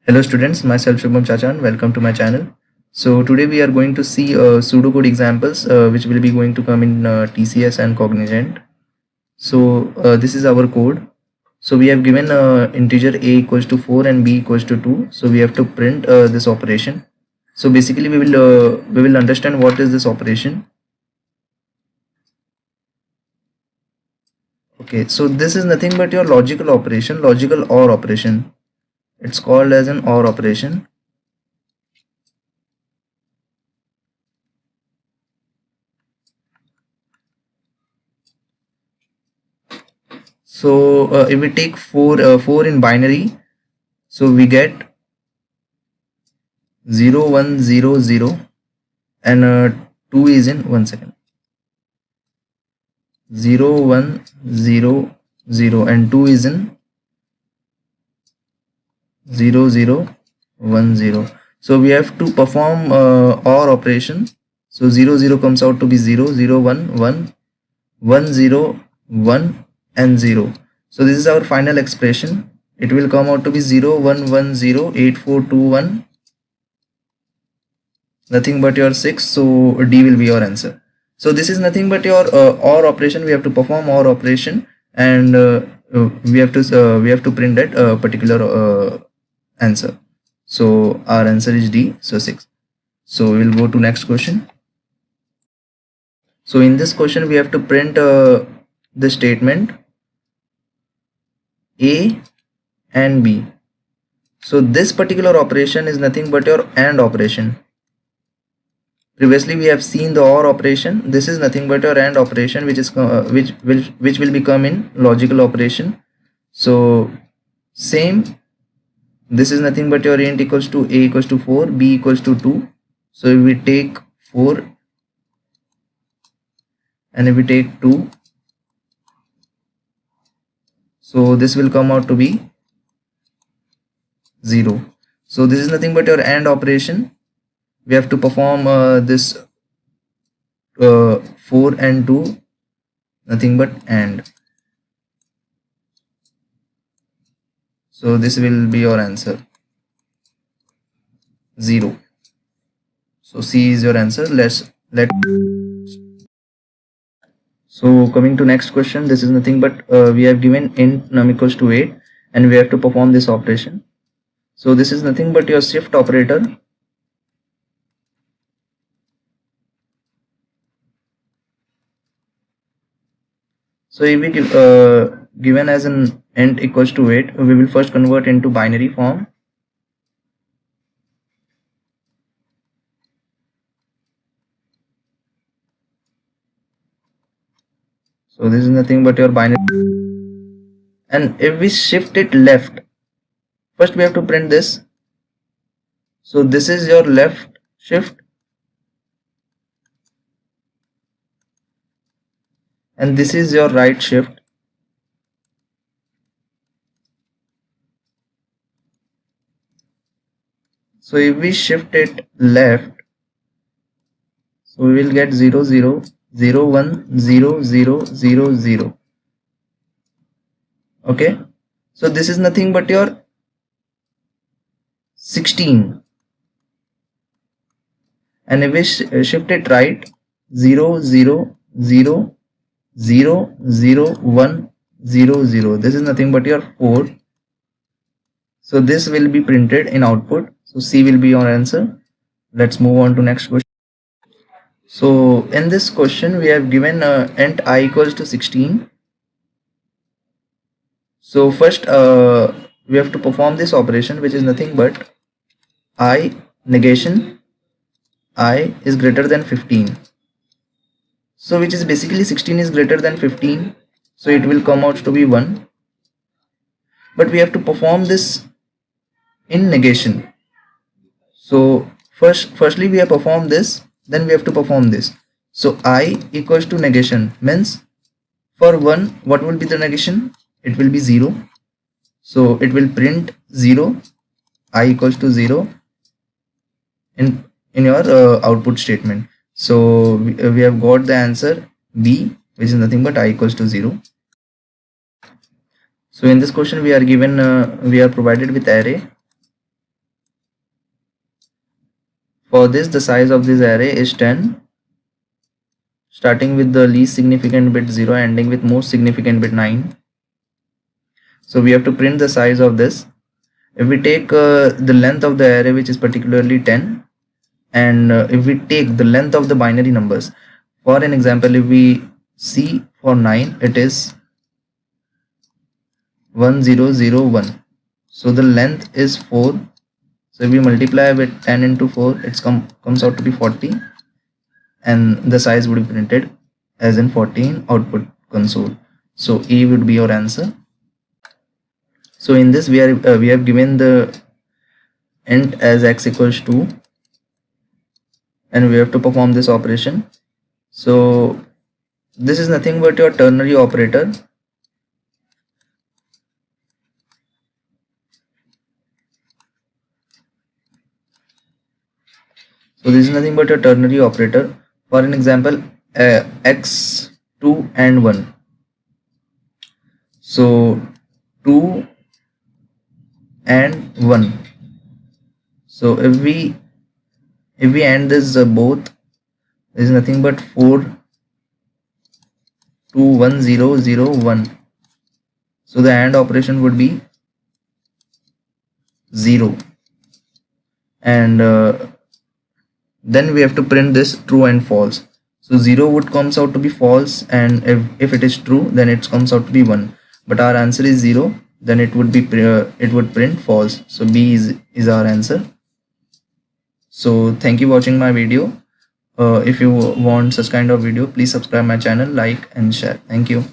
Hello students, myself Shubham Chachan. Welcome to my channel. So today we are going to see pseudocode examples which will be going to come in TCS and Cognizant. So this is our code. So we have given integer a equals to 4 and b equals to 2. So we have to print this operation. So basically we will understand what is this operation. Okay, so this is nothing but your logical operation, logical OR operation. It's called as an OR operation. So if we take 4 in binary, so we get 0 1 0 0 and 2 is in 1 second. 0 1 0 0 and 2 is in 0 0 1 0. So we have to perform OR operation. So 0 0 comes out to be 0 0 1 1 1 0 1 and 0. So this is our final expression. It will come out to be 0 1 1 0 8 4 2 1, nothing but your 6. So D will be your answer. So this is nothing but your OR operation. We have to perform OR operation, and we have to print that particular answer. So our answer is D, so 6. So we'll go to next question. So in this question we have to print the statement A and B. So this particular operation is nothing but your AND operation. Previously we have seen the OR operation. This is nothing but your AND operation, which is which will become in logical operation. So same, this is nothing but your int equals to a equals to 4, b equals to 2. So if we take 4 and if we take 2, so this will come out to be 0. So this is nothing but your AND operation. We have to perform this 4 and 2, nothing but AND. So this will be your answer, 0. So C is your answer. So coming to next question, this is nothing but we have given int num equals to 8 and we have to perform this operation. So this is nothing but your shift operator. So if we give given as an int equals to 8, we will first convert into binary form. So this is nothing but your binary, and if we shift it left, first we have to print this. So this is your left shift and this is your right shift. So if we shift it left, so we will get 0 0 0 1 0 0 0 0. Okay, so this is nothing but your 16, and if we shift it right, 0 0 0 0 0 1 0 0, this is nothing but your 4. So this will be printed in output. So C will be your answer. Let's move on to next question. So in this question we have given int I equals to 16. So first we have to perform this operation, which is nothing but I negation I is greater than 15. So which is basically 16 is greater than 15. So it will come out to be 1. But we have to perform this in negation. So firstly we have performed this, then we have to perform this. So I equals to negation means for 1, what will be the negation? It will be 0. So it will print 0, I equals to 0 in your output statement. So we have got the answer B, which is nothing but I equals to 0. So in this question we are given we are provided with array. For this, the size of this array is 10, starting with the least significant bit 0, ending with most significant bit 9. So we have to print the size of this. If we take the length of the array, which is particularly 10, and if we take the length of the binary numbers, for an example, if we see for 9, it is 1001. So the length is 4. So if we multiply with 10 into 4, it comes out to be 40, and the size would be printed as in 14 output console. So E would be your answer. So in this we have given the int as x equals 2, and we have to perform this operation. So this is nothing but your ternary operator. So this is nothing but a ternary operator. For an example, x, 2 and 1. So 2 and 1. So if we end this both, there is nothing but 4, 2, 1, 0, 0, 1. So the AND operation would be 0, and then we have to print this true and false. So 0 would comes out to be false, and if it is true, then it comes out to be 1. But our answer is 0, then it would be it would print false. So B is our answer. So thank you for watching my video. If you want such kind of video, please subscribe my channel, like and share. Thank you.